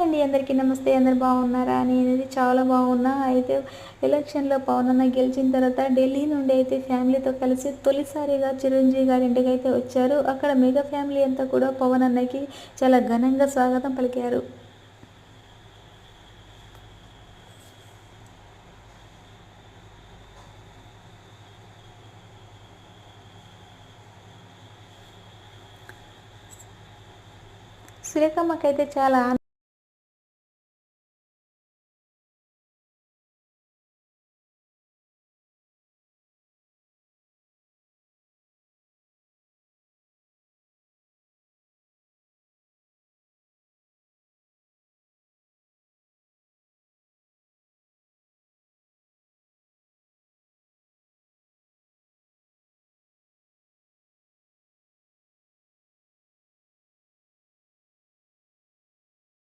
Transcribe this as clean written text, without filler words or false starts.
అండి, అందరికీ నమస్తే. అందరు బాగున్నారా? నేనైతే చాలా బాగున్నా. అయితే ఎలక్షన్‌లో పవన్ అన్న గెలిచిన తర్వాత ఢిల్లీ నుండి అయితే ఫ్యామిలీతో కలిసి తొలిసారిగా చిరంజీవి గారి ఇంటికైతే వచ్చారు. అక్కడ మెగా ఫ్యామిలీ అంతా కూడా పవన్ అన్నకి చాలా ఘనంగా స్వాగతం పలికారు. సురేఖమ్మకైతే చాలా